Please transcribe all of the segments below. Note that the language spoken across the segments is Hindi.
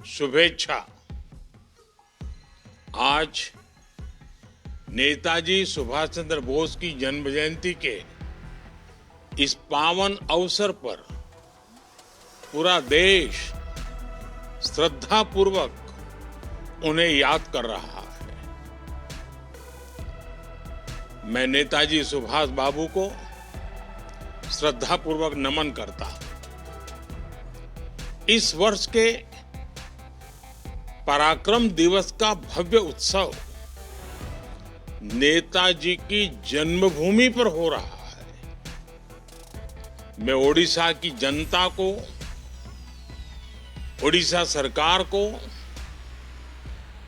शुभेच्छा। आज नेताजी सुभाष चंद्र बोस की जन्म जयंती के इस पावन अवसर पर पूरा देश श्रद्धापूर्वक उन्हें याद कर रहा है। मैं नेताजी सुभाष बाबू को श्रद्धापूर्वक नमन करता हूं। इस वर्ष के पराक्रम दिवस का भव्य उत्सव नेताजी की जन्मभूमि पर हो रहा है। मैं ओडिशा की जनता को, ओडिशा सरकार को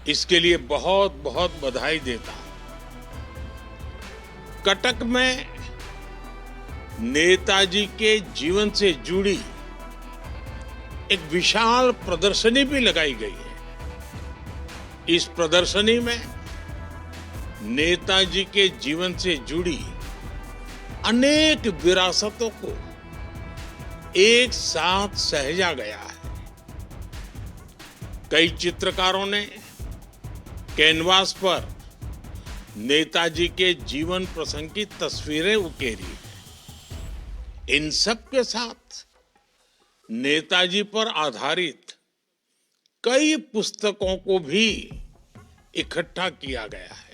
इसके लिए बहुत बहुत बधाई देता हूं। कटक में नेताजी के जीवन से जुड़ी एक विशाल प्रदर्शनी भी लगाई गई है। इस प्रदर्शनी में नेताजी के जीवन से जुड़ी अनेक विरासतों को एक साथ सहेजा गया है। कई चित्रकारों ने कैनवास पर नेताजी के जीवन प्रसंग की तस्वीरें उकेरी। इन सब के साथ नेताजी पर आधारित कई पुस्तकों को भी इकट्ठा किया गया है।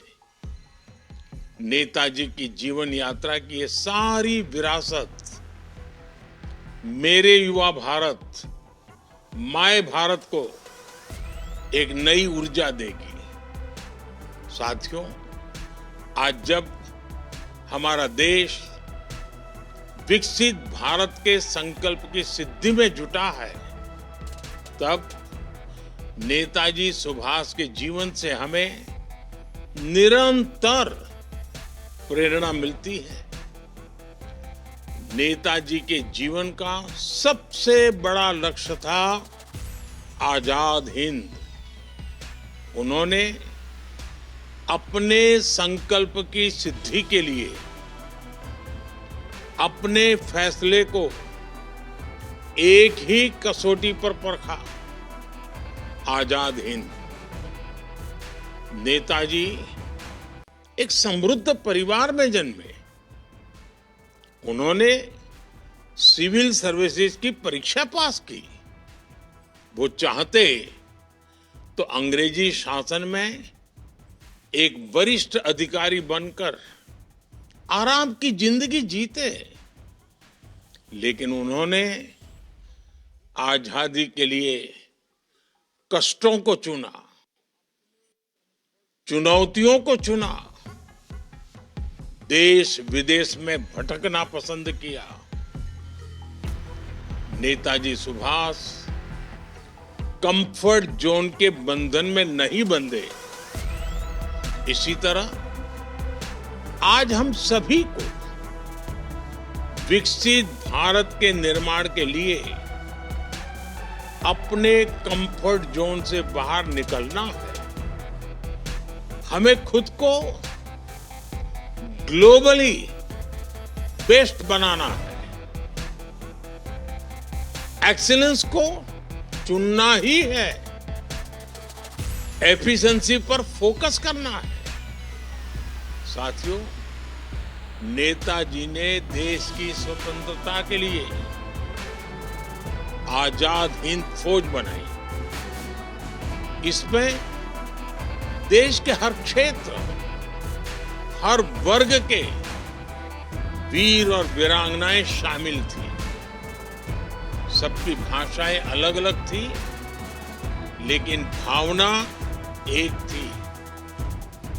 नेताजी की जीवन यात्रा की ये सारी विरासत मेरे युवा भारत, माय भारत को एक नई ऊर्जा देगी। साथियों, आज जब हमारा देश विकसित भारत के संकल्प की सिद्धि में जुटा है, तब नेताजी सुभाष के जीवन से हमें निरंतर प्रेरणा मिलती है। नेताजी के जीवन का सबसे बड़ा लक्ष्य था आजाद हिंद। उन्होंने अपने संकल्प की सिद्धि के लिए अपने फैसले को एक ही कसौटी पर परखा, आजाद हिंद। नेताजी एक समृद्ध परिवार में जन्मे। उन्होंने सिविल सर्विसेज की परीक्षा पास की। वो चाहते तो अंग्रेजी शासन में एक वरिष्ठ अधिकारी बनकर आराम की जिंदगी जीते, लेकिन उन्होंने आजादी के लिए कष्टों को चुना, चुनौतियों को चुना, देश विदेश में भटकना पसंद किया। नेताजी सुभाष कंफर्ट जोन के बंधन में नहीं बंधे। इसी तरह आज हम सभी को विकसित भारत के निर्माण के लिए अपने कंफर्ट जोन से बाहर निकलना है। हमें खुद को ग्लोबली बेस्ट बनाना है। एक्सीलेंस को चुनना ही है। एफिशिएंसी पर फोकस करना है। साथियों, नेताजी ने देश की स्वतंत्रता के लिए आजाद हिंद फौज बनाई। इसमें देश के हर क्षेत्र, हर वर्ग के वीर और वीरांगनाएं शामिल थी। सबकी भाषाएं अलग अलग थी, लेकिन भावना एक थी,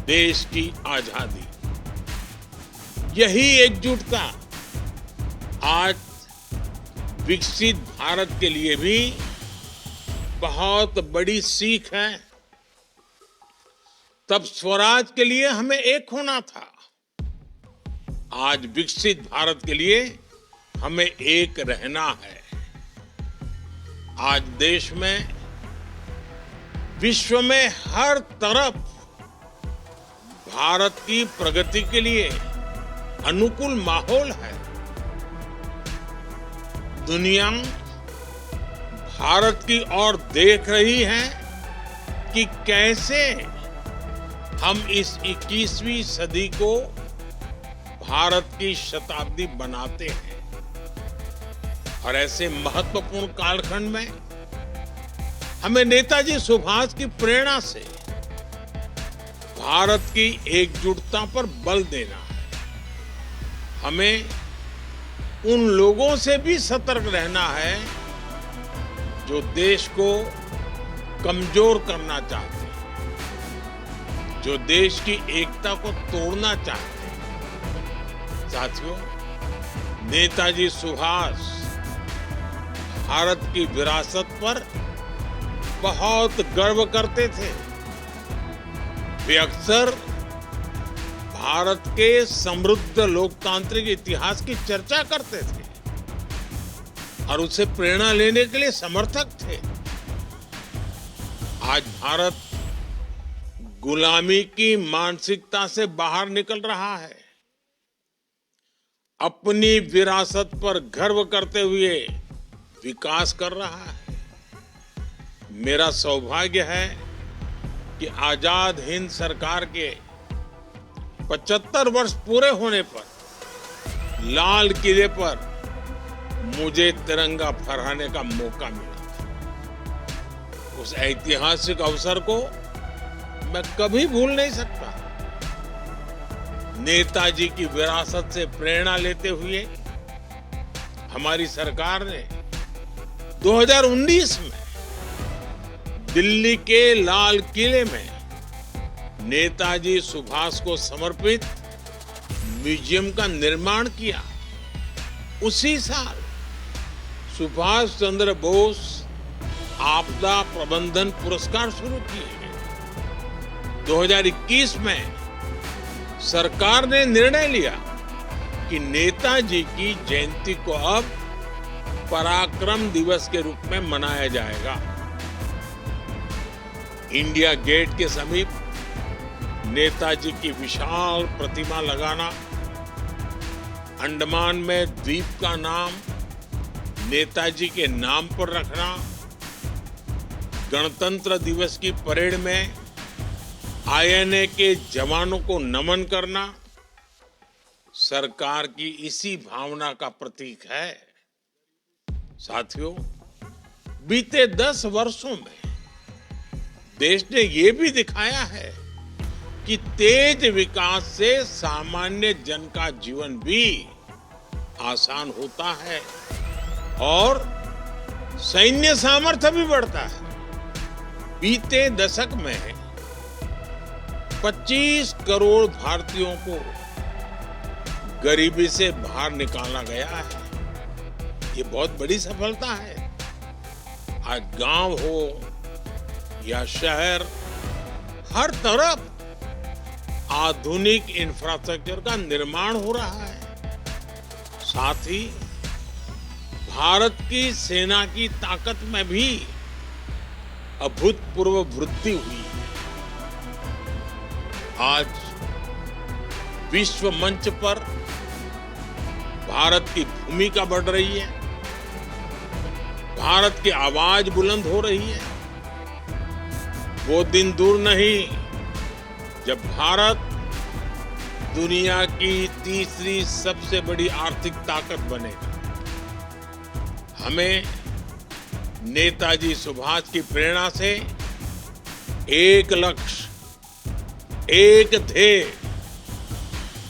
देश की आजादी। यही एकजुटता आज विकसित भारत के लिए भी बहुत बड़ी सीख है। तब स्वराज के लिए हमें एक होना था। आज विकसित भारत के लिए हमें एक रहना है। आज देश में, विश्व में हर तरफ भारत की प्रगति के लिए अनुकूल माहौल है। दुनिया भारत की ओर देख रही है कि कैसे हम इस 21वीं सदी को भारत की शताब्दी बनाते हैं। और ऐसे महत्वपूर्ण कालखंड में हमें नेताजी सुभाष की प्रेरणा से भारत की एकजुटता पर बल देना है। हमें उन लोगों से भी सतर्क रहना है जो देश को कमजोर करना चाहते हैं, जो देश की एकता को तोड़ना चाहते हैं। साथियों, नेताजी सुभाष भारत की विरासत पर बहुत गर्व करते थे। वे अक्सर भारत के समृद्ध लोकतांत्रिक इतिहास की चर्चा करते थे और उससे प्रेरणा लेने के लिए समर्थक थे। आज भारत गुलामी की मानसिकता से बाहर निकल रहा है। अपनी विरासत पर गर्व करते हुए विकास कर रहा है। मेरा सौभाग्य है कि आजाद हिंद सरकार के 75 वर्ष पूरे होने पर लाल किले पर मुझे तिरंगा फहराने का मौका मिला। उस ऐतिहासिक अवसर को मैं कभी भूल नहीं सकता। नेताजी की विरासत से प्रेरणा लेते हुए हमारी सरकार ने 2019 में दिल्ली के लाल किले में नेताजी सुभाष को समर्पित म्यूजियम का निर्माण किया। उसी साल सुभाष चंद्र बोस आपदा प्रबंधन पुरस्कार शुरू किए। 2021 में सरकार ने निर्णय लिया कि नेताजी की जयंती को अब पराक्रम दिवस के रूप में मनाया जाएगा। इंडिया गेट के समीप नेताजी की विशाल प्रतिमा लगाना, अंडमान में द्वीप का नाम नेताजी के नाम पर रखना, गणतंत्र दिवस की परेड में आईएनए के जवानों को नमन करना सरकार की इसी भावना का प्रतीक है। साथियों, बीते 10 वर्षों में देश ने यह भी दिखाया है कि तेज विकास से सामान्य जन का जीवन भी आसान होता है और सैन्य सामर्थ्य भी बढ़ता है। बीते दशक में 25 करोड़ भारतीयों को गरीबी से बाहर निकाला गया है। ये बहुत बड़ी सफलता है। आज गांव हो या शहर, हर तरफ आधुनिक इंफ्रास्ट्रक्चर का निर्माण हो रहा है। साथ ही भारत की सेना की ताकत में भी अभूतपूर्व वृद्धि हुई है। आज विश्व मंच पर भारत की भूमिका बढ़ रही है, भारत की आवाज बुलंद हो रही है। वो दिन दूर नहीं जब भारत दुनिया की तीसरी सबसे बड़ी आर्थिक ताकत बनेगा। हमें नेताजी सुभाष की प्रेरणा से एक लक्ष्य, एक ध्येय,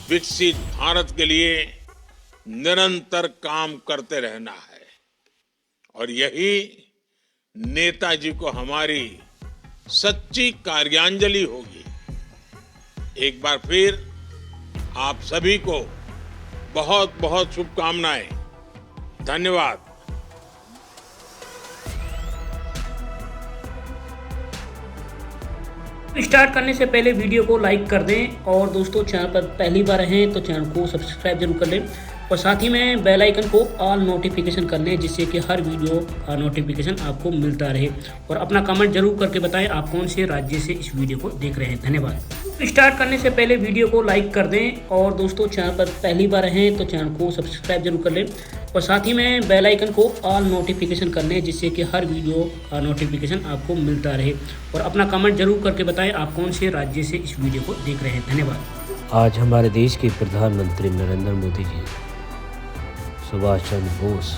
विकसित भारत के लिए निरंतर काम करते रहना है। और यही नेताजी को हमारी सच्ची कार्यांजलि होगी। एक बार फिर आप सभी को बहुत बहुत शुभकामनाएं। धन्यवाद। स्टार्ट करने से पहले वीडियो को लाइक कर दें और दोस्तों चैनल पर पहली बार हैं तो चैनल को सब्सक्राइब जरूर कर लें और साथ ही में बेल आइकन को ऑल नोटिफिकेशन कर लें जिससे कि हर वीडियो का नोटिफिकेशन आपको मिलता रहे। और अपना कमेंट जरूर करके बताएं आप कौन से राज्य से इस वीडियो को देख रहे हैं। धन्यवाद। स्टार्ट करने से पहले वीडियो को लाइक कर दें और दोस्तों चैनल पर पहली बार हैं तो चैनल को सब्सक्राइब जरूर कर लें और साथ ही में बेल आइकन को ऑल नोटिफिकेशन कर लें जिससे कि हर वीडियो का नोटिफिकेशन आपको मिलता रहे और अपना कमेंट जरूर करके बताएं आप कौन से राज्य से इस वीडियो को देख रहे हैं। धन्यवाद। आज हमारे देश के प्रधानमंत्री नरेंद्र मोदी जी सुभाष चंद्र बोस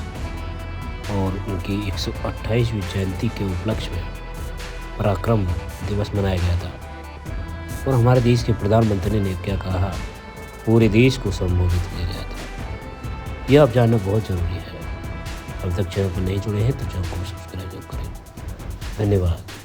और उनकी 128वीं जयंती के उपलक्ष्य में पराक्रम दिवस मनाया गया था और हमारे देश के प्रधानमंत्री ने क्या कहा, पूरे देश को संबोधित किया गया था। यह आप जानना बहुत ज़रूरी है। अब तक चैनल पर नहीं जुड़े हैं तो चैनल को सब्सक्राइब करें। धन्यवाद।